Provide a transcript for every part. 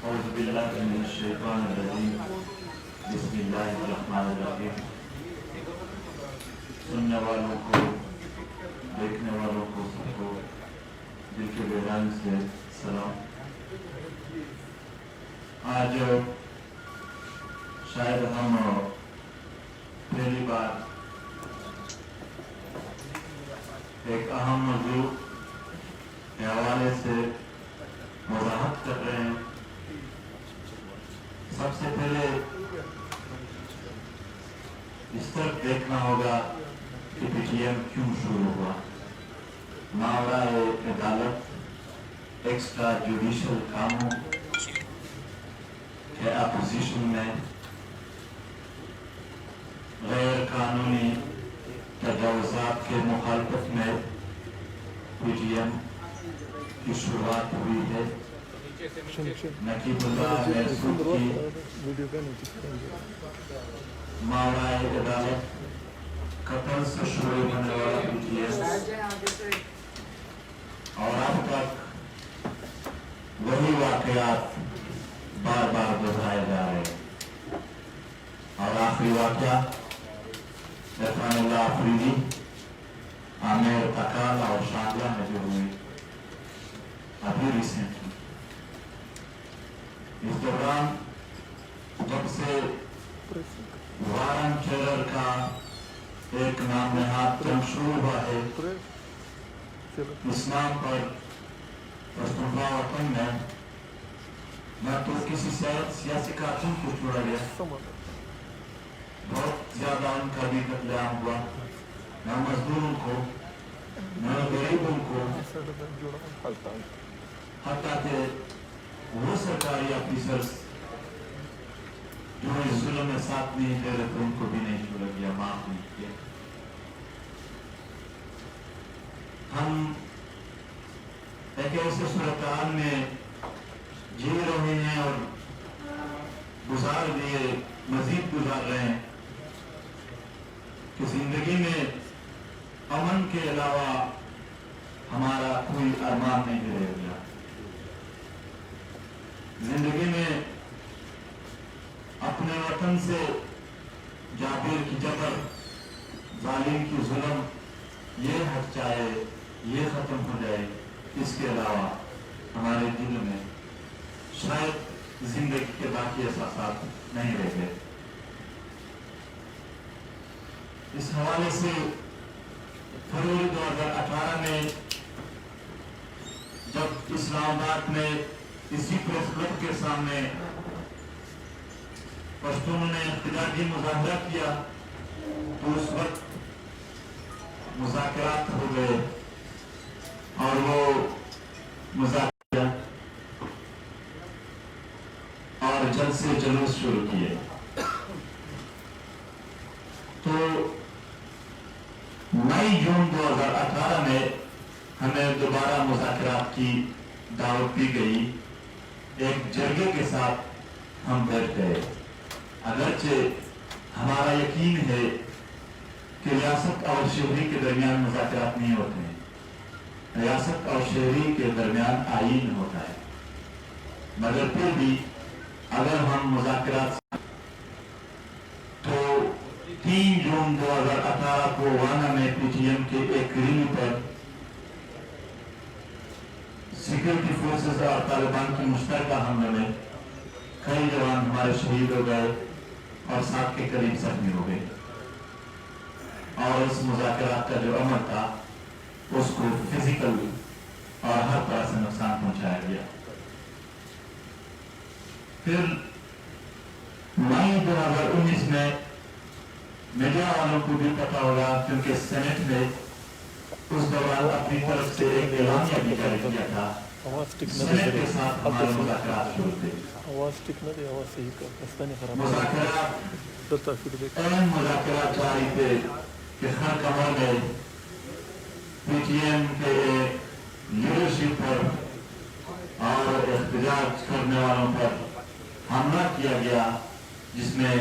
اعوذ باللہ من الشیطان الرجیم بسم اللہ الرحمن الرحیم. سننے والوں کو، دیکھنے والوں کو، سب کو دل کے گہرائی سے سلام. آج شاید ہم پہلی بار ایک اہم موضوع کے حوالے سے وضاحت کر رہے ہیں. سب سے پہلے اس طرف دیکھنا ہوگا کہ پی ٹی ایم کیوں شروع ہوا. ماورائے عدالت ایکسٹرا جوڈیشل کاموں کے اپوزیشن میں غیر قانونی تجاوزات کے مخالفت میں پی ٹی ایم کی شروعات ہوئی ہے. نقیب اللہ محسود کی ماورائے عدالت قتل سے شروع ہونے والا پی ٹی ایم اور اب تک وہی واقعات بار بار دہرائے جا رہے ہیں. اور آخری واقعہ عرفان اللہ آفریدی، عامر تکال اور شانگلہ میں جو ہوئی ابھی ریسنٹ. اس دوران جب سے وارن ٹیرر کا ایک نام نہاد جنگ شروع ہوا ہے اسلام پر پختونخوا وطن میں، نہ تو کسی سیاسی کارکن کو چھوڑا گیا، بہت زیادہ ان کا بھی قتل عام ہوا، نہ مزدوروں کو، نہ غریبوں کو، حتیٰ کہ وہ سرکاری آفیسرز جو اس ظلم میں ساتھ نہیں دے رہے تھے ان کو بھی نہیں چھوڑا گیا، معاف نہیں کیا. ہم ایک ایسے صورتحال میں جی رہے ہیں اور گزار دیے، مزید گزار رہے ہیں کہ زندگی میں امن کے علاوہ ہمارا کوئی ارمان نہیں رہ گیا. زندگی میں اپنے وطن سے جابر کی جبر، ظالم کی ظلم، یہ ہٹ جائے، یہ ختم ہو جائے، اس کے علاوہ ہمارے دل میں شاید زندگی کے باقی احساسات نہیں رہ گئے. اس حوالے سے فروری 2018 میں جب اسلام آباد میں اسی پریس کلب کے سامنے پشتونوں نے احتجاجی مظاہرہ کیا تو اس وقت مذاکرات ہو گئے اور وہ مذاکرہ اور جلسے جلوس شروع کیے. تو 9 جون 2018 میں ہمیں دوبارہ مذاکرات کی دعوت دی گئی. ایک جرگے کے ساتھ ہم بیٹھ گئے. اگرچہ ہمارا یقین ہے کہ ریاست اور شہری کے درمیان مذاکرات نہیں ہوتے ہیں، ریاست اور شہری کے درمیان آئین ہوتا ہے، مگر پھر بھی اگر ہم مذاکرات تو 3 جون 2018 کو وانا میں پی ٹی ایم کے ایک ریلی پر سیکورٹی فورسز اور طالبان کی مشترکہ حملے میں کئی جوان ہمارے شہید ہو گئے اور 7 کے قریب زخمی ہو گئے. اور اس مذاکرات کا جو عمل تھا اس کو فزیکل اور ہر طرح سے نقصان پہنچایا گیا. پھر مئی 2019 میں میڈیا والوں کو بھی پتا ہوگا کیونکہ سینٹ نے اس دوران اپنی طرف سے ایک اعلامیہ بھی جاری کیا تھا. سینٹ کے ساتھ ہمارے مذاکرات شروع تھے. اہم مذاکرات جاری تھے کہ ہر کمر میں پی ٹی ایم کے لیڈرشپ پر اور احتجاج کرنے والوں پر حملہ کیا گیا، جس میں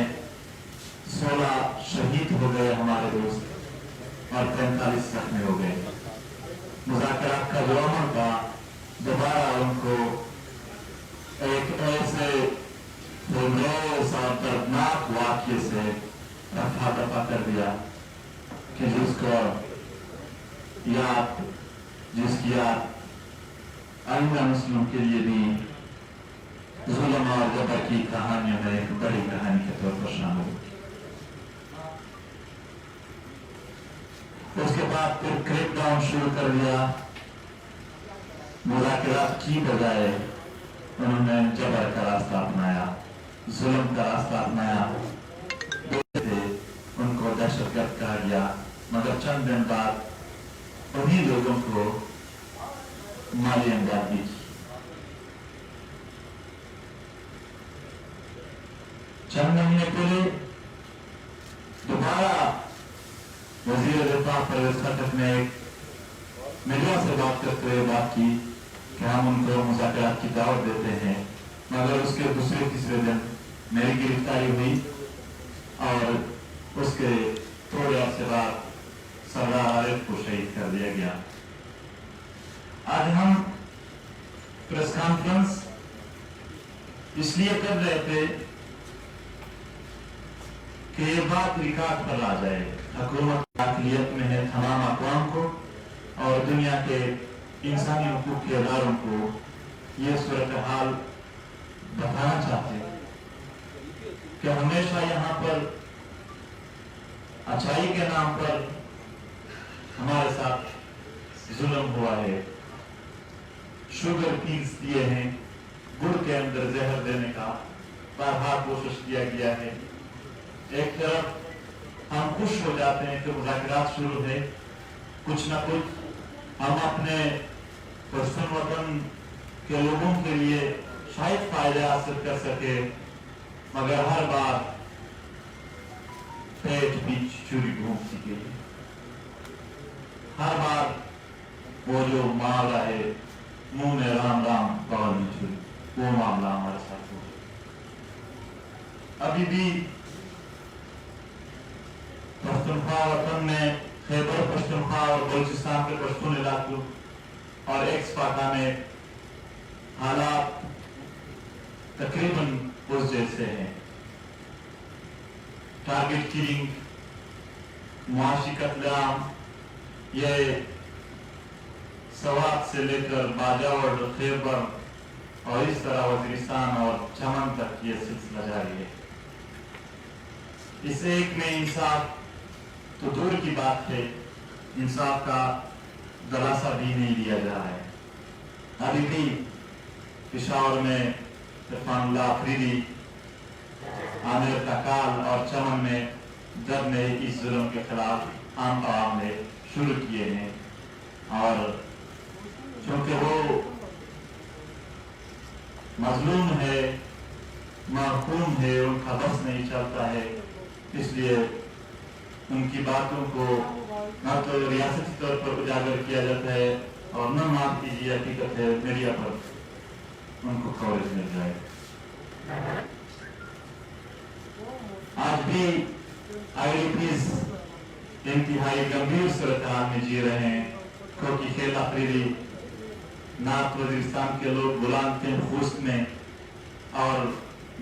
16 شہید ہو گئے ہمارے دوست اور 45 زخمی ہو گئے. مذاکرات کا جو عمل تھا دوبارہ ان کو ایک ایسے بلوز اور دردناک واقعے سے رفع دفع کر دیا کہ جس کی یاد آئندہ نسلوں کے لیے بھی ظلم اور جبر کی کہانیوں میں ایک بڑی کہانی کے طور پر شامل ہوئی۔ اس کے بعد پھر کریک ڈاؤن شروع کر دیا۔ مذاکرات کی بجائے انہوں نے جبر کا راستہ اپنایا، ظلم کا راستہ اپنایا۔ ان کو دہشت گرد کہا گیا، مگر چند دن بعد انہی لوگوں کو مالی امداد دی۔ چند مہینے پہلے دوبارہ وزیر دفاع پرویز خٹک نے میڈیا سے بات کرتے ہوئے بات کی کہ ہم ان کو مذاکرات کی دعوت دیتے ہیں، مگر اس کے دوسرے تیسرے دن میری گرفتاری ہوئی اور اس کے تھوڑے عرصے بعد سردار عارف کو شہید کر دیا گیا۔ آج ہم پریس کانفرنس اس لیے کر رہے تھے کہ یہ بات ریکارڈ پر آ جائے۔ حکومت داخلیت میں ہے تمام اقوام کو اور دنیا کے انسانی حقوق کے اداروں کو یہ صورتحال بتانا چاہتے ہیں کہ ہمیشہ یہاں پر اچھائی کے نام پر ہمارے ساتھ ظلم ہوا ہے، شوگر پیلز دیے ہیں، گڑ کے اندر زہر دینے کا بارہا کوشش کیا گیا ہے۔ ایک طرف ہم خوش ہو جاتے ہیں کہ مذاکرات شروع ہے، کچھ نہ کچھ ہم اپنے پشتون وطن کے لوگوں کے لیے شاید فائدہ حاصل کر سکے، مگر ہر بار پیٹ بیچ چوری گھومتی گئی۔ ہر بار وہ جو معاملہ ہے منہ میں رام رام بغل میں چوری، وہ معاملہ ہمارے ساتھ ہو۔ ابھی بھی پختونخوا وطن میں خیبر پختونخوا اور بلوچستان کے پشتون علاقوں اور ایکس پاکا میں حالات تقریباً اس جیسے ہیں۔ ٹارگٹ کلنگ، معاشی قتل عام، یہ سوات سے لے کر باجوڑ، خیبر اور اس طرح وزیرستان اور چمن تک یہ سلسلہ جاری ہے۔ اس ایک میں انصاف تو دور کی بات ہے، انصاف کا دلاسا بھی نہیں لیا جا رہا ہے۔ ابھی بھی پشاور میں عرفان اللہ افریدی، عامر تکال اور چمن میں جب نے اس ظلم کے خلاف عام عوام نے شروع کیے ہیں، اور چونکہ وہ مظلوم ہے، محکوم ہے، ان کا بس نہیں چلتا ہے، اس لیے ان کی باتوں کو نہ تو ریاستی طور پر اجاگر کیا جاتا ہے اور نہ مان کیجیے حقیقت ہے میڈیا پر ان کو کوریج مل جائے۔ آج بھی آئی ڈی پیز انتہائی گمبھیر صورتحال میں جی رہے ہیں، کیونکہ خیل افریدی نارتھ وزیرستان کے لوگ بلان کے خوست میں اور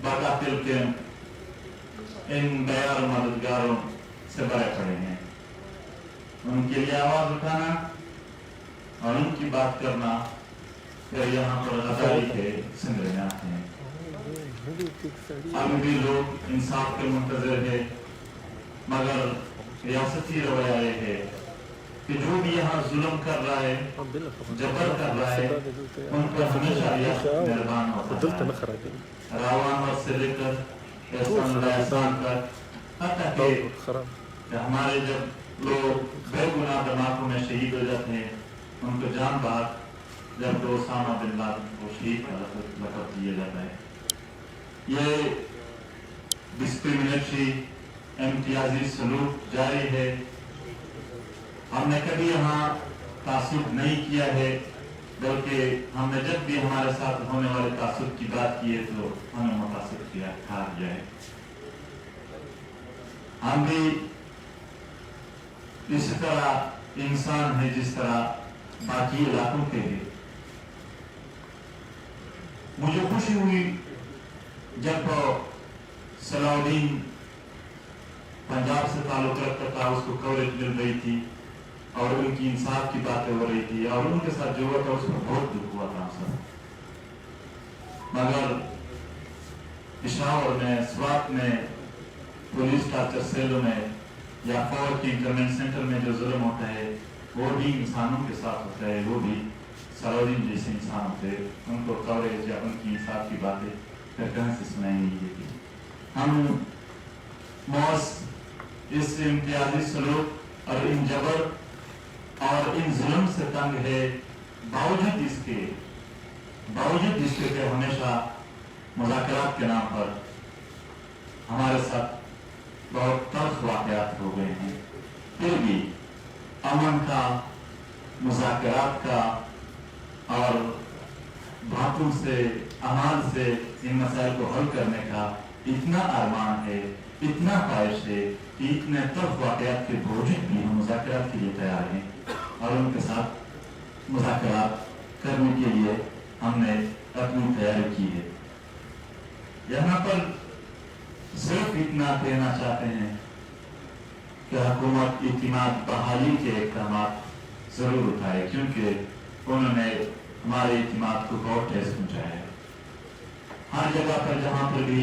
باقاتل کے ان غیر مددگاروں سے بڑے پڑے ہیں۔ ان کے لیے آواز اٹھانا اور ان کی بات کرنا پھر یہاں پر غداری کے سندھ میں آتے ہیں۔ ابھی بھی لوگ انصاف کے منتظر ہے، مگر ریاستی رویہ یہ ہے کہ جو بھی یہاں ظلم کر رہا ہے، جبر کر رہا ہے، ان پر ہمیشہ ریاست مہربان ہوتا ہے۔ راوان سے لے کر احسان اللہ احسان تک، حتیٰ کہ ہمارے جب لوگ بے گناہ دماغوں میں شہید ہو جاتے ہیں، ان کو جان بحق جب کہ اسامہ بن لادن کو شہید کا لقب دیا جاتا ہے۔ یہ ڈسکریمنیٹری امتیازی سلوک جاری ہے۔ ہم نے کبھی یہاں تعصب نہیں کیا ہے، بلکہ ہم نے جب بھی ہمارے ساتھ ہونے والے تعصب کی بات کی ہے تو ہمیں متاثر کیا ہے۔ ہم بھی اسی طرح انسان ہے جس طرح باقی علاقوں کے ہیں۔ مجھے خوشی ہوئی جب صلاح پنجاب سے تعلق رکھتا تھا، اس کو کوریج مل رہی تھی اور ان کی انصاف کی باتیں ہو رہی تھی اور ان کے ساتھ جو ہوا تھا اس پر بہت دکھ ہوا تھا سر. مگر پشاور میں، سوات میں، پولیس ٹارچر سیلوں میں یا فوج کی انٹرمنٹ سینٹر میں جو ظلم ہوتا ہے وہ بھی انسانوں کے ساتھ ہوتا ہے، وہ بھی سلاؤدین جیسے انسان ہوتے ہیں. ان کو کوریج یا ان کی انصاف کی باتیں پھر کہاں سے سنائی نہیں دیتی. ہم موس اس امتیازی سلوک اور ان جبر اور ان ظلم سے تنگ ہے، باوجود اس کے کہ ہمیشہ مذاکرات کے نام پر ہمارے ساتھ بہت تلخ واقعات ہو گئے ہیں، پھر بھی امن کا، مذاکرات کا اور باتوں سے، امان سے ان مسائل کو حل کرنے کا اتنا ارمان ہے، اتنا خواہش ہے کہ اتنے تلخ واقعات کے باوجود بھی ہم مذاکرات کے لیے تیار ہیں اور ان کے ساتھ مذاکرات کرنے کے لیے ہم نے اپنی تیاری کی ہے. یہاں پر صرف اتنا کہنا چاہتے ہیں کہ حکومت اعتماد بحالی کے اقدامات ضرور اٹھائے، کیونکہ انہوں نے ہمارے اعتماد کو بہت ٹھیس پہنچایا ہے. ہر جگہ پر جہاں پر بھی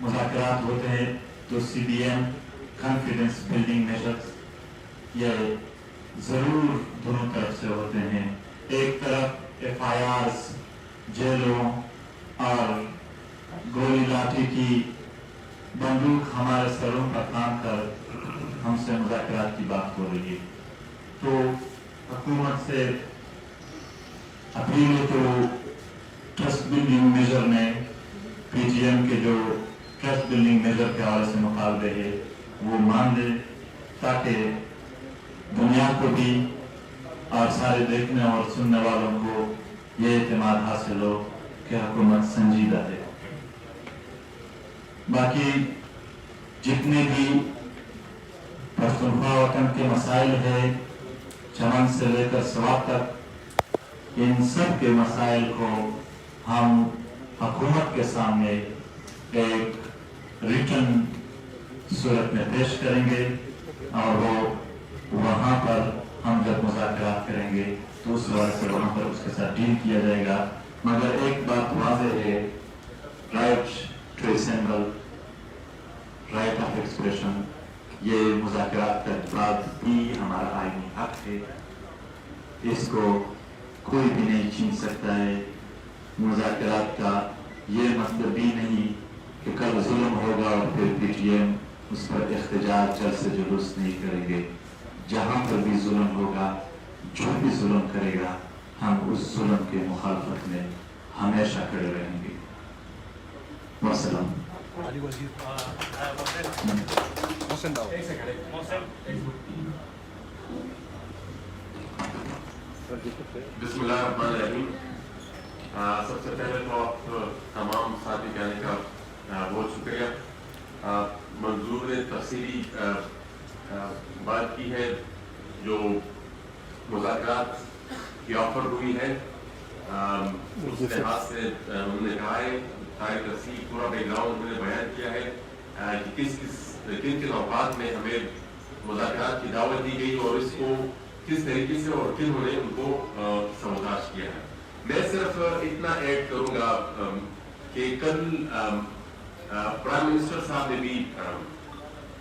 مذاکرات ہوتے ہیں تو CBM کانفیڈنس بلڈنگ میجرز یہ ضرور دونوں طرف سے ہوتے ہیں. ایک طرف FIRs، جیلوں اور گولی لاٹھی کی بندوق ہمارے سروں پر تان کر ہم سے مذاکرات کی بات ہو رہی ہے. تو حکومت سے اپیل ہے تو ٹرسٹ بلڈنگ میجر میں PGM کے جو ٹرسٹ بلڈنگ میجر کے حوالے سے مطالبے ہے وہ مان دے، تاکہ دنیا کو بھی اور سارے دیکھنے اور سننے والوں کو یہ اعتماد حاصل ہو کہ حکومت سنجیدہ ہے. باقی جتنے بھی پختونخوا وطن کے مسائل ہیں، چمن سے لے کر سوات تک، ان سب کے مسائل کو ہم حکومت کے سامنے ایک ریٹن صورت میں پیش کریں گے اور وہ وہاں پر ہم جب مذاکرات کریں گے تو اس وقت سے وہاں پر اس کے ساتھ ڈیل کیا جائے گا. مگر ایک بات واضح ہے، right to assemble, right of expression, یہ مذاکرات کا بعد بھی ہمارا آئینی حق ہے، اس کو کوئی بھی نہیں چھین سکتا ہے. مذاکرات کا یہ مطلب بھی نہیں کہ کل ظلم ہوگا اور پھر PTM اس پر احتجاج جلسے جلوس نہیں کریں گے. جہاں پر بھی ظلم ہوگا، جو بھی ظلم کرے گا، ہم اس ظلم کے مخالفت میں ہمیشہ کھڑے رہیں گے. والسلام. بسم اللہ الرحمن الرحیم. سب سے پہلے تو آپ تمام ساتھی کہنے کا بہت شکریہ. منظور نے تفصیلی بات کی ہے، جو مذاکرات کی آفر ہوئی ہے اس لحاظ سے انہوں نے کہا ہے، ساری تفصیل پورا بیک گراؤنڈ انہوں نے بیان کیا ہے کہ کن کن اوقات میں ہمیں مذاکرات کی دعوت دی گئی اور اس کو کس طریقے سے اور کنہوں نے ان کو سمجھاش کیا ہے. میں صرف اتنا ایڈ کروں گا کہ کل پرائم منسٹر صاحب نے بھی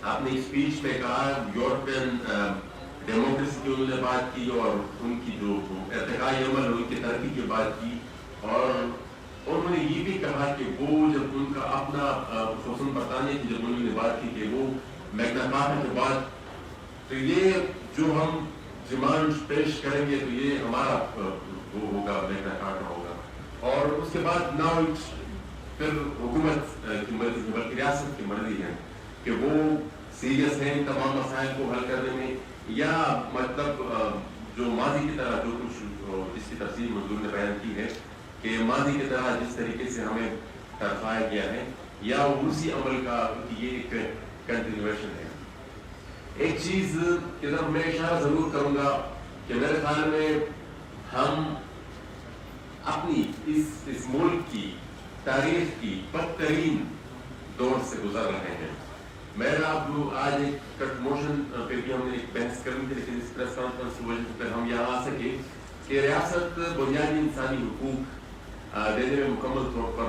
اپنی اسپیچ میں کہا، یورپین ڈیموکریسی کی انہوں نے بات کی اور ان کی جو ارتقائی عمل ان کی ترقی کی بات کی، اور انہوں نے یہ بھی کہا کہ وہ جب ان کا اپنا خصوصاً برطانیہ کی جب انہوں نے بات کی کہ وہ میگنا کارٹا کے بعد، تو یہ جو ہم ڈیمانڈ پیش کریں گے تو یہ ہمارا وہ ہوگا، میگنا کارٹا ہوگا. اور اس کے بعد نہ پھر حکومت کی مرضی ہے بلکہ ریاست کی مرضی ہے کہ وہ سیریس ہیں تمام مسائل کو حل کرنے میں، یا مطلب جو ماضی کی طرح جو کچھ جس کی تفصیل منظور نے بیان کی ہے کہ ماضی کی طرح جس طریقے سے ہمیں ترفایا گیا ہے، یا اسی عمل کا یہ ایک کنٹینویشن ہے. ایک چیز کی طرف میں اشارہ ضرور کروں گا کہ میرے خیال میں ہم اپنی اس ملک کی تاریخ کی بدترین دور سے گزر رہے ہیں. میں آپ کو آج ایک کٹ موشن پہ بھی ہم نے ایک بحث کرنی تھی، لیکن اس پریس کانفرنس کی وجہ سے ہم یہاں آ سکے کہ ریاست بنیادی انسانی حقوق دینے میں مکمل طور پر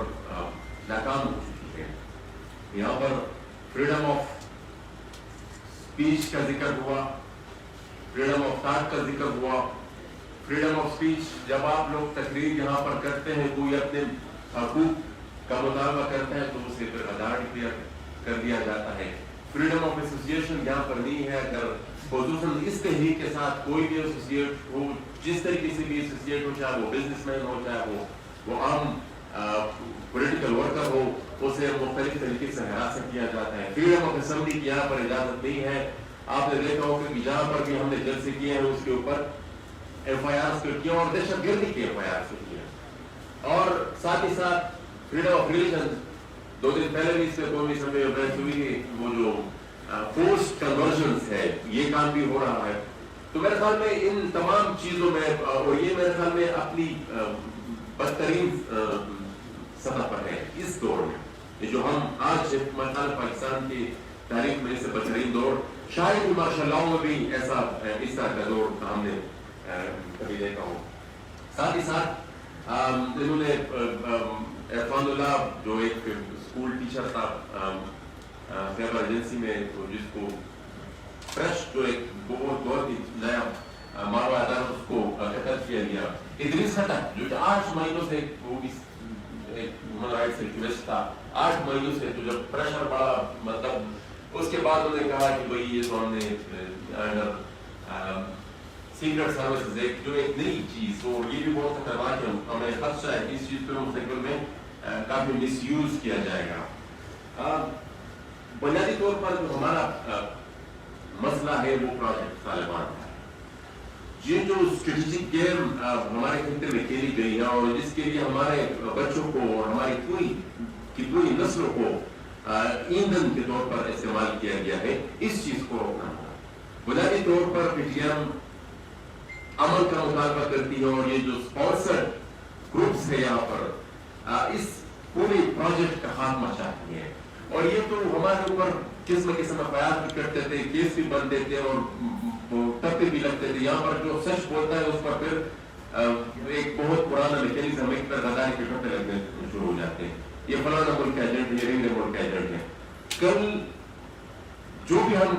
ناکام ہو چکی ہے. یہاں پر فریڈم آف اسپیچ کا ذکر ہوا، فریڈم آف تھاٹ کا ذکر ہوا. فریڈم آف اسپیچ جب آپ لوگ تقریر یہاں پر کرتے ہیں، کوئی اپنے حقوق کا مطالبہ کرتا ہے تو اسے پھر ادا کر دیا جاتا ہے. فریڈم آف ایسوسیشن یہاں پر نہیں ہے. اگر خصوصاً اس تحریک کے ساتھ کوئی بھی ایسوسیٹ ہو، جس طریقے سے بھی ایسوسیٹ ہو، چاہے وہ بزنس مین ہو، چاہے وہ عام پولیٹیکل ورکر ہو، اسے مختلف طریقے سے ہراساں کیا جاتا ہے. فریڈم آف اسمبلی کی یہاں پر اجازت نہیں ہے. آپ نے دیکھا ہوگا کہ جہاں پر بھی ہم نے جلسے کیے ہیں اس کے اوپر ایف آئی آر کیے اور دہشت گردی کے ایف آئی آر کیے. اور ساتھ ہی ساتھ فریڈم آف ریلیجن، 2 دن پہلے بھی اس میں قومی اسمبلی میں بحث ہوئی ہے، وہ جو فورسڈ کنورژنس ہے یہ کام بھی ہو رہا ہے. تو میرے خیال میں ان تمام چیزوں میں، اور یہ میرے خیال میں اپنی بدترین سطح پر ہے اس دور میں. یہ جو ہم آج مثال پاکستان کی تاریخ میں سے بدترین دور، شاید ماشاء اللہ میں بھی ایسا اس طرح کا دور ہم نے کبھی دیکھا ہو. ساتھ ہی ساتھ انہوں نے عرفان اللہ جو ایک اسکول ٹیچر تھا خیبر ایجنسی میں، جس کو فریش جو ایک بہت ہی نیا ماروا تھا، اس کو قتل کیا گیا. ادریس خٹک جو 8 مہینوں سے وہ بھی ایک ہیومن رائٹس ایکٹیوسٹ تھا، 8 مہینوں سے تو جب پریشر بڑھا، مطلب اس کے بعد انہوں نے کہا کہ بھائی یہ تو ہم نے سیکرٹ سروسز جو ایک نئی چیز، اور یہ بھی بہت خطرناک ہے. ہمیں خدشہ ہے اس چیز پہ مستقبل میں کافی مس یوز کیا جائے گا. بنیادی طور پر جو ہمارا مسئلہ ہے وہ پروجیکٹ طالبان ہے. یہ جو اسٹریٹجک گیم ہمارے خطے میں کھیلی گئی ہے اور جس کے لیے ہمارے بچوں کو اور ہماری پوری نسلوں کو ایندھن کے طور پر استعمال کیا گیا ہے، اس چیز کو روکنا ہوگا. بنیادی طور پر پی ٹی ایم عمل کا مطالبہ کرتی ہے، اور یہ جو اسپانسرڈ گروپس ہے یہاں پر اس پورے پروجیکٹ کا خاتمہ چاہتی ہے. اور یہ تو ہمارے اوپر قسم قسم اخبار بھی کرتے تھے، کیس بھی بنتے تھے اور ٹپے بھی لگتے تھے. یہاں پر جو سچ بولتا ہے اس پر پھر ایک بہت پرانا میکینزم ایک پر غداری کے ٹپے لگنے شروع ہو جاتے ہیں. یہ فلانا ملک کا ایجنٹ ہے، یہ رنگ ملک کا ایجنٹ ہے. کل جو بھی ہم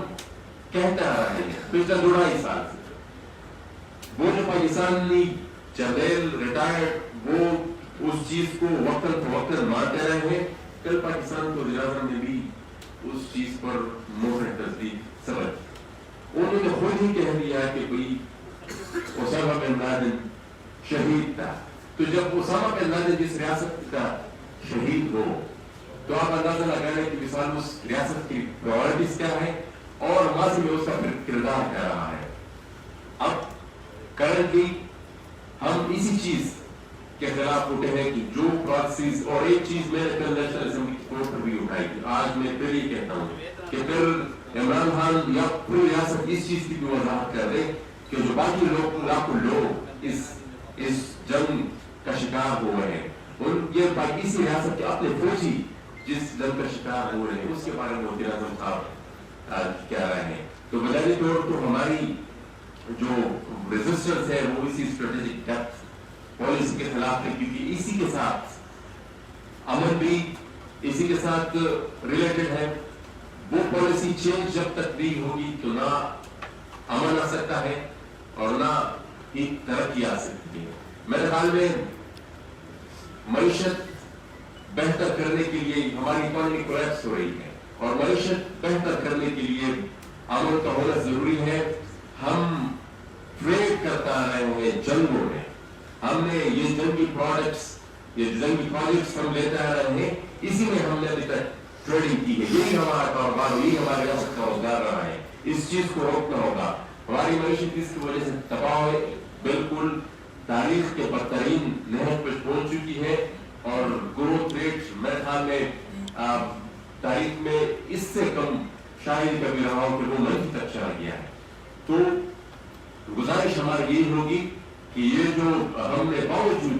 کہتے آ رہے ہیں پچھلے 2.5 سال سے، وہ جو پاکستانی جنرل ریٹائرڈ وہ اس چیز کو وقتاً فوقتاً مانتے رہے ہیں. کل پاکستان کو وزیر اعظم نے بھی اس چیز پر مہر تصدیق سمجھ. انہوں نے خود ہی کہہ دیا کہ بھائی اسامہ بن لادن شہید تھا. تو جب اسامہ بن لادن جس ریاست کا شہید ہو تو آپ اندازہ لگائیں کہ مثال اس ریاست کی پرائورٹیز کیا ہے اور ماضی میں اس کا کردار کیا رہا ہے. اب کرنٹلی ہم اسی چیز کے خلاف اٹھے ہیں کہ جو پراکسیز، اور ایک چیز میں نے کل نیشنل اسمبلی کی طور پر بھی اٹھائی تھی، آج میں پھر یہ کہتا ہوں کہ پھر عمران خان یا پوری ریاست اس چیز کی بھی وضاحت کر دے کہ جو باقی لاکھوں لوگ اس جنگ کا شکار ہو رہے ہیں، ان یہ باقی اسی ریاست کے اپنے فوجی جس جنگ کا شکار ہو رہے ہیں اس کے بارے میں وزیر اعظم صاحب کہہ رہے ہیں. تو بنیادی طور تو ہماری جو ریزسٹنس ہے وہ اسی اسٹریٹجک ڈیپتھ پالیسی کے خلاف ہے، کیونکہ اسی کے ساتھ امن بھی اسی کے ساتھ ریلیٹڈ ہے. وہ پالیسی چینج جب تک نہیں ہوگی تو نہ امن آ سکتا ہے اور نہ ہی ترقی آ سکتی ہے. میرے خیال میں معیشت بہتر کرنے کے لیے ہماری اکانومی کولیپس ہو رہی ہے اور معیشت بہتر کرنے کے لیے امن کا ہونا ضروری ہے. ہم ٹریڈ کرتا آ رہے ہیں جنگوں میں، ہم نے یہ جنگی پروجیکٹس ہم لیتے آ رہے ہیں، اسی میں ہم نے ابھی تک ٹریڈنگ کی ہے. یہی ہمارا کاروبار، یہی ہمارے ریاست کا روزگار رہا ہے. اس چیز کو روکنا ہوگا. ہماری معیشت اس کی وجہ سے تباہ ہے، بالکل تاریخ کے بدترین نہج پہ پہنچ چکی ہے اور گروتھ ریٹ میرے خیال میں تاریخ میں اس سے کم شاید کبھی رہا ہو کہ وہ منفی تک چلا گیا ہے. تو گزارش ہماری یہی ہوگی کہ یہ جو ہم نے باوجود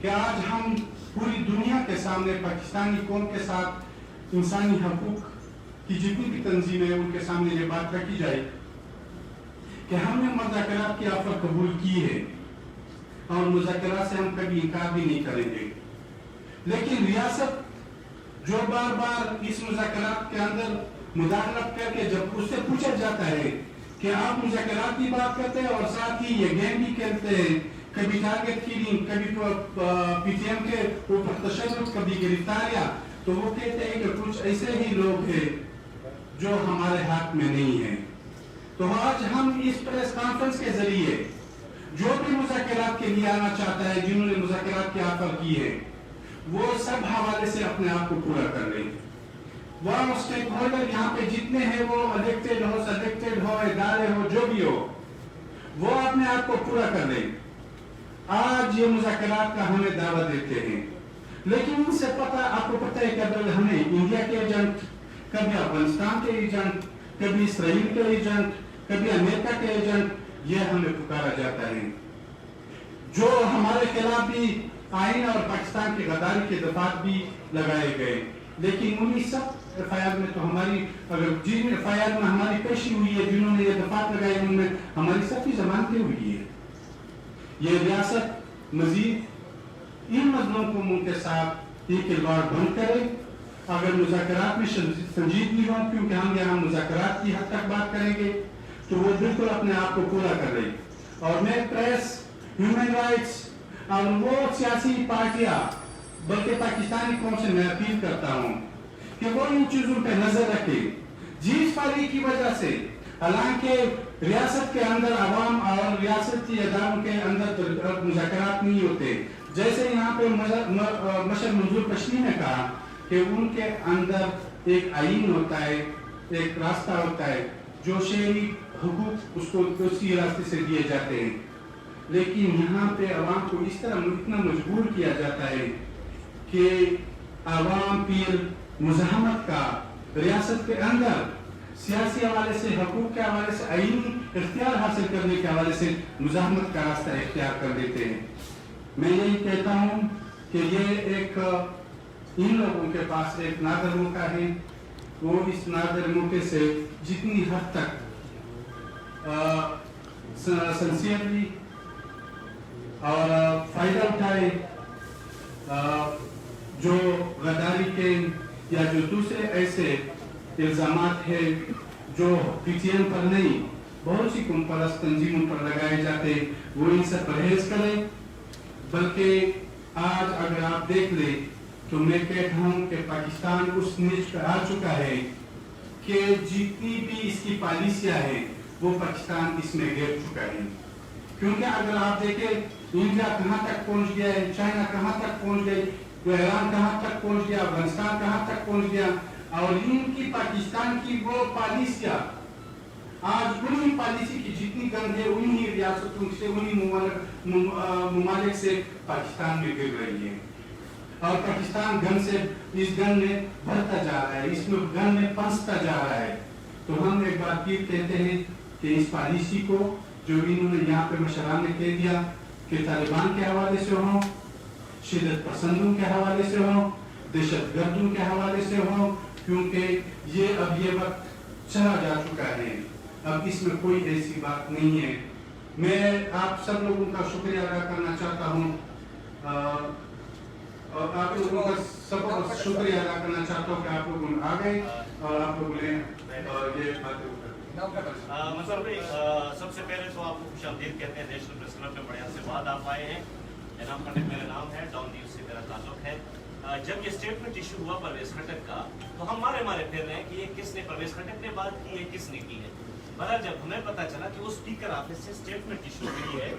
کہ آج ہم پوری دنیا کے سامنے پاکستانی قوم کے ساتھ انسانی حقوق کی جتنی بھی تنظیمیں ہیں ان کے سامنے یہ بات رکھی جائے کہ ہم نے مذاکرات کی آفر قبول کی ہے اور مذاکرات سے ہم کبھی انکار بھی نہیں کریں گے، لیکن ریاست جو بار بار اس مذاکرات کے اندر مداخلت کر کے جب اس سے پوچھا جاتا ہے کہ آپ مذاکرات کی بات کرتے ہیں اور ساتھ ہی یہ گیم بھی کھیلتے ہیں، کبھی ٹارگٹ کلنگ، کبھی پی ٹی ایم کے اوپر تشدد، کبھی گرفتاریاں، تو وہ کہتے ہیں کہ کچھ ایسے ہی لوگ ہیں جو ہمارے ہاتھ میں نہیں ہیں۔ تو آج ہم اس پریس کانفرنس کے ذریعے جو بھی مذاکرات کے لیے آنا چاہتا ہے، جنہوں نے مذاکرات کی آفر کی ہے، وہ سب حوالے سے اپنے آپ کو پورا کر لیں۔ وہ اسٹیک ہولڈر یہاں پہ جتنے ہیں، وہ الیکٹڈ ہو، سلیکٹڈ ہو، ادارے ہو، جو بھی ہو، وہ اپنے آپ کو پورا کر لیں۔ آج یہ مذاکرات کا ہمیں دعوت دیتے ہیں، لیکن ان سے آپ کو پتہ ہے کہ ہمیں انڈیا کے ایجنٹ، کبھی افغانستان کے ایجنٹ، کبھی اسرائیل کے ایجنٹ، کبھی امریکہ کے ایجنٹ، یہ ہمیں پکارا جاتا ہے، جو ہمارے خلاف بھی آئین اور پاکستان کی غداری کے دفعات بھی لگائے گئے، لیکن انہی سب ایف آئی آر میں تو ہماری، اگر جن ایف آئی آر میں ہماری پیشی ہوئی ہے، جنہوں نے یہ دفعات لگائے ان میں ہماری سب کی ضمانتیں ہوئی ہے۔ یہ ریاست مزید ان مظلوموں کے ساتھ یہ کردار بند کرے، اگر مذاکرات میں سنجیدگی ہو، کیونکہ ہم یہاں مذاکرات کی حد تک بات کریں گے، تو وہ بالکل اپنے آپ کو پورا کر رہی۔ اور میں پریس، ہیومن رائٹس اور وہ سیاسی پارٹیاں، بلکہ پاکستانی قوم سے میں اپیل کرتا ہوں کہ وہ ان چیزوں پہ نظر رکھے، جس پاری کی وجہ سے حالانکہ ریاست کے اندر عوام اور ریاستی اداروں کے اندر مذاکرات نہیں ہوتے، جیسے یہاں پہ مشر منظور پشنی نے کہا کہ ان کے اندر ایک آئین ہوتا ہے، ایک راستہ ہوتا ہے، جو شہری حقوق اس کو اسی راستے سے دیے جاتے ہیں، لیکن یہاں پہ عوام کو اس طرح اتنا مجبور کیا جاتا ہے کہ عوام پھر مزاحمت کا ریاست کے اندر سیاسی حوالے سے، حقوق کے حوالے سے، آئینی اختیار حاصل کرنے کے حوالے سے مزاحمت کا راستہ اختیار کر دیتے ہیں۔ میں یہی کہتا ہوں کہ یہ ایک ان لوگوں کے پاس ایک نادر موقع ہے، وہ اس نادر موقع سے جتنی حد تک سنسیئرلی اور فائدہ اٹھائے، جو غداری کے یا جو دوسرے ایسے الزامات ہیں جو پی ٹی ایم پر نہیں، بہت سی قوم پرست تنظیموں پر لگائے جاتے، وہ ان سے پرہیز کریں۔ بلکہ آج اگر آپ دیکھ لیں تو میں کہتا ہوں کہ پاکستان اس نیچ پہ آ چکا ہے کہ جتنی بھی اس کی پالیسیاں ہیں وہ پاکستان اس میں گر چکا ہے، کیونکہ اگر آپ دیکھیں انڈیا کہاں تک پہنچ گیا ہے، چائنا کہاں تک پہنچ گئی، ایران کہاں تک پہنچ گیا، افغانستان کہاں تک پہنچ گیا، اور ان کی پاکستان کی وہ پالیسیاں آج انہی پالیسی کی جتنی گند ہے انہی ریاستوں سے، انہی ممالک سے پاکستان میں گر رہی ہے، اور پاکستان گن سے اس گن میں بڑھتا جا رہا ہے، اس میں گن میں پنستا جا رہا ہے۔ تو ہم ایک بار پھر کہتے ہیں کہ اس پالیسی کو جو انہوں نے یہاں پہ مشران نے کہہ دیا کہ طالبان کے حوالے سے ہوں، شدت پسندوں کے حوالے سے ہوں، دہشت گردوں کے حوالے سے ہوں، کیونکہ یہ اب یہ وقت چلا جا چکا ہے، اب اس میں کوئی ایسی بات نہیں ہے۔ میں آپ سب لوگوں کا شکریہ ادا کرنا چاہتا ہوں، اور آپ لوگوں کا سب کا شکریہ ادا کرنا چاہتا ہوں کہ آپ لوگ آ گئے اور آپ لوگوں نے یہ باتیں منصور بھائی، سب سے پہلے تو آپ کو خوش آمدید کہتے ہیں نیشنل پریس کلب میں، بڑے عرصے بعد آپ آئے ہیں۔ انعام خٹک میرا نام ہے، ڈاؤن دیو سے میرا تعلق ہے۔ جب یہ اسٹیٹمنٹ ایشو ہوا پرویز خٹک کا تو ہم مارے پھر رہے ہیں کہ یہ کس نے، پرویز خٹک نے بات کی ہے، کس نے کی ہے۔ بہرحال جب ہمیں پتہ چلا کہ وہ اسپیکر آفس سے اسٹیٹمنٹ ایشو ہوئی ہے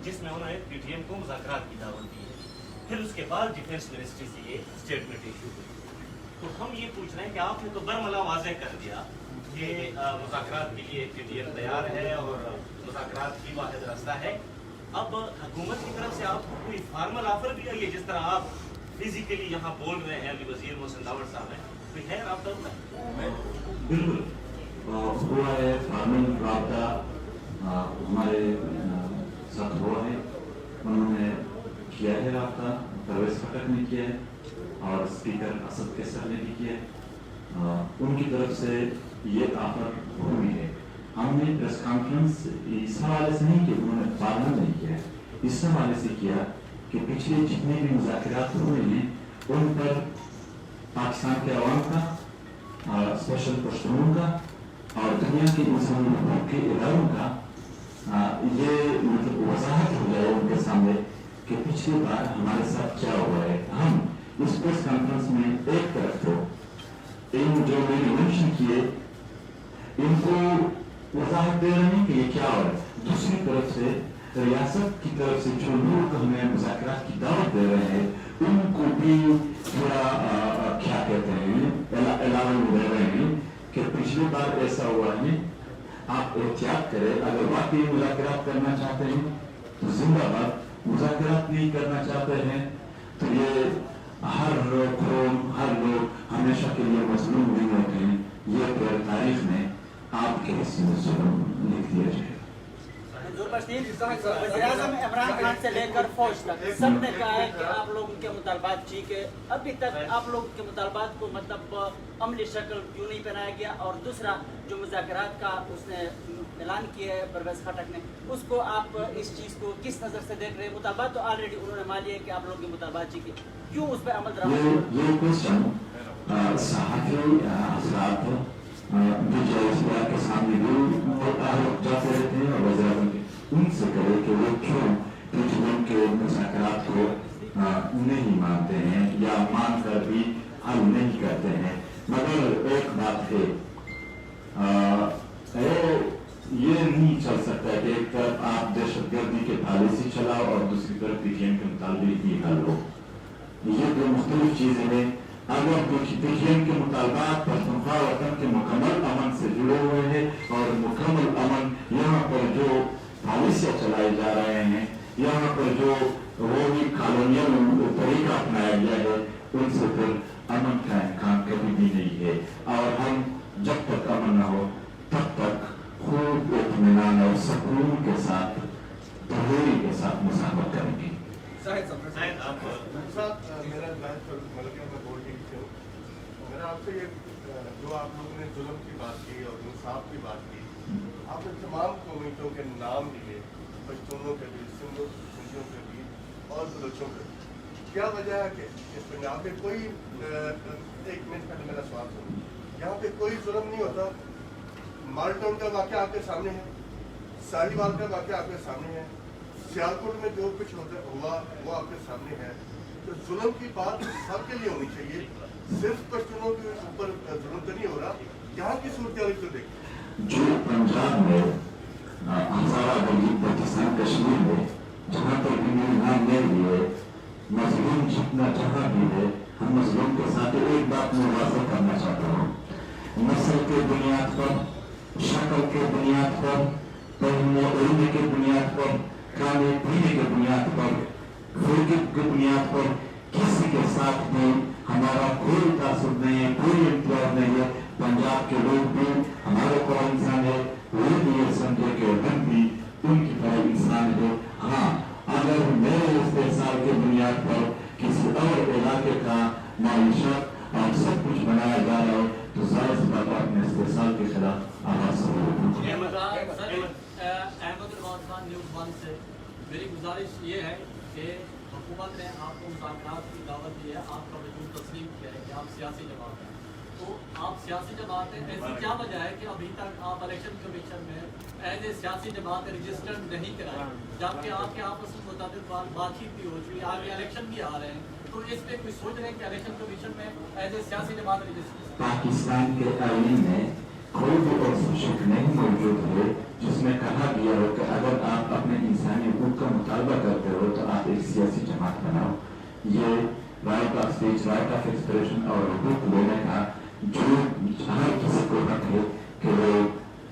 جس میں انہوں نے پی ٹی ایم کو مذاکرات کی دعوت دی ہے، پھر اس کے بعد ڈیفینس منسٹری سے یہ اسٹیٹمنٹ ایشو ہوئی، تو ہم یہ پوچھ رہے ہیں کہ آپ نے تو برملا واضح کر دیا کہ مذاکرات کے لیے پی ٹی ایم تیار ہے اور مذاکرات کی واحد راستہ ہے، اب حکومت کی طرف سے آپ کو کوئی فارمل آفر بھی آئی ہے، جس طرح آپ فزیکلی یہاں بول رہے ہیں، ابھی وزیر محسن داوڑ صاحب ہیں، کوئی ہے رابطہ ہوتا ہے؟ بالکل ہوا ہے، فارمل رابطہ ہمارے ساتھ ہوا ہے، انہوں نے کیا ہے رابطہ پرویز خٹک نے کیا ہے اور اسپیکر اسد کیسر نے بھی کیا ہے. ان کی طرف سے یہ آفر ہوئی ہے. ہم نے پریس کانفرنس اس حوالے سے نہیں کہ انہوں نے پارلیمنٹ نہیں کیا ہے, اس حوالے سے کیا کہ پچھلے جتنے بھی مذاکرات ہوئے ہیں ان پر پاکستان کے عوام کا, اسپیشل پشتونوں کا اور دنیا کے انسانی حقوق کے اداروں کا یہ مطلب وضاحت ہو جائے ان کے سامنے کہ پچھلی بار ہمارے ساتھ کیا ہوا ہے. ہم اس پریس کانفرنس میں ایک طرف تو ان جو میں نے مینشن کیے ان کو وضاحت دے رہے ہیں کہ یہ کیا ہو رہا ہے, دوسری طرف سے ریاست کی طرف سے جو لوگ ہمیں مذاکرات کی دعوت دے رہے ہیں ان کو بھی تھوڑا کیا کہتے ہیں اعلان دے رہے ہیں کہ پچھلی بار ایسا ہوا ہے, آپ احتیاط کریں, اگر واقعی مذاکرات کرنا چاہتے ہیں تو زندہ باد, مذاکرات نہیں کرنا چاہتے ہیں تو یہ ہر قوم ہر لوگ ہمیشہ کے لیے مظلوم نہیں ہوتے ہیں. یہ پھر تاریخ میں آپ کے حصے میں ظلم لکھ دیا جائے. وزیر اعظم عمران خان سے لے کر فوج تک سب نے کہا ہے کہ آپ لوگوں کے مطالبات ٹھیک ہے, ابھی تک آپ لوگوں کے مطالبات کو مطلب عملی شکل کیوں نہیں پہنایا گیا. اور دوسرا جو مذاکرات کا اس نے اعلان کیا ہے پرویز خٹک نے, اس کو آپ اس چیز کو کس نظر سے دیکھ رہے ہیں؟ مطالبات تو آلریڈی انہوں نے مان لیا کہ آپ لوگوں کے مطالبات ٹھیک ہے, کیوں اس پہ عمل درآمد؟ یہ کوشچن صحافی حضرات جو کے سامنے بھی جاتے رہتے ہیں اور وزیر اعظم ان سے کرے کہ وہ کیوں ان کے مذاکرات کو نہیں مانتے ہیں یا مان کر بھی حل نہیں کرتے ہیں. مگر ایک بات ہے, یہ نہیں چل سکتا کہ ایک طرف آپ دہشت گردی کے پالیسی چلاؤ اور دوسری طرف پی ٹی ایم کے مطالبے بھی حل ہو. یہ دو مختلف چیزیں ہیں. اگر پی ٹی ایم کے مطالبات پختونخوا وطن کے مکمل امن سے جڑے ہوئے ہیں اور مکمل امن یہاں پر جو پالیسیاں چلائے جا رہے ہیں, یہاں پر جو وہ بھی کالونیل طریقہ اپنایا گیا ہے, ان سے پھر امن کا امکان کبھی بھی نہیں ہے. اور ہم جب تک امن نہ ہو تب تک خوب اطمینان اور سکون کے ساتھ تحریری کے ساتھ مذاکرات کریں گے. میرا آپ سے یہ جو آپ لوگوں نے ظلم کی بات کی اور انصاف کی بات کی, آپ نے تمام کمیٹوں کے نام لیے, پشتونوں کے بھی, سندھیوں کے بھی اور بلوچوں کے بھی. کیا وجہ ہے کہ اس پنجاب میں کوئی, ایک منٹ پہلے میرا سوال سنو, یہاں پہ کوئی ظلم نہیں ہوتا. مالٹون کا واقعہ آپ کے سامنے ہے, ساہیوال کا واقعہ آپ کے سامنے ہے, سیالکوٹ میں جو کچھ ہوا وہ آپ کے سامنے ہے. تو ظلم کی بات سب کے لیے ہونی چاہیے, صرف پشتونوں کے اوپر ظلم تو نہیں ہو رہا. یہاں کی صورتحال تو دیکھیں. جو پنجاب میں ہزارہ بلی پاکستان کشمیر میں جہاں پر بھی میرے نام لے لیے, مظلوم جتنا جہاں بھی ہے, ہم مظلوم کے ساتھ ایک بات میں واضح کرنا چاہتا ہوں. نسل کے بنیاد پر, شکل کے بنیاد پر, پہننے اوڑھنے کے بنیاد پر, کھانے پینے کے بنیاد پر, فرقے کی بنیاد پر کسی کے ساتھ بھی ہمارا کوئی تعصب نہیں ہے, کوئی امتیاز نہیں ہے. پنجاب کے لوگ بھی ہمارے طرح انسان ہے, وہ بھی یہ سمجھے کہ ہم بھی ان کی طرح انسان ہے. ہاں, اگر میرے استحصال کے بنیاد پر کسی اور علاقے کا معیشت اور سب کچھ بنایا جا رہا ہے تو ظاہر سی بات اپنے استحصال کے خلاف آواز سے میری گزارش یہ ہے کہ حکومت نے آپ کو مذاکرات کی دعوت دی ہے, آپ کا وجود تسلیم کیا ہے کہ آپ سیاسی جماعت ہیں. تو آپ سیاسی جماعت ہیں, ایسی کیا وجہ ہے کہ ابھی تک آپ الیکشن کمیشن میں ایز اے سیاسی جماعت رجسٹرڈ نہیں کرائے, جبکہ آپ کے آپس میں متعدد بات چیت بھی ہو چکی, آگے الیکشن بھی آ رہے ہیں, تو اس پہ کوئی سوچ رہے ہیں کہ الیکشن کمیشن میں ایز اے سیاسی جماعت رجسٹر؟ پاکستان کے آئین میں کوئی بھی ایسی شک نہیں موجود ہے جس میں کہا گیا ہو کہ اگر آپ اپنے انسانی حقوق کا مطالبہ کرتے ہو تو آپ ایک سیاسی جماعت بناؤ. یہ right of speech, right of expression اور حقوق لینے کا جو ہر کسی کو حق ہے کہ وہ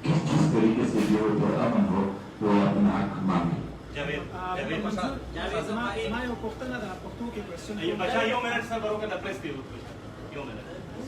کس طریقے سے بھی ہو تو امن ہو, وہ اپنا حق مانگے.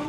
2,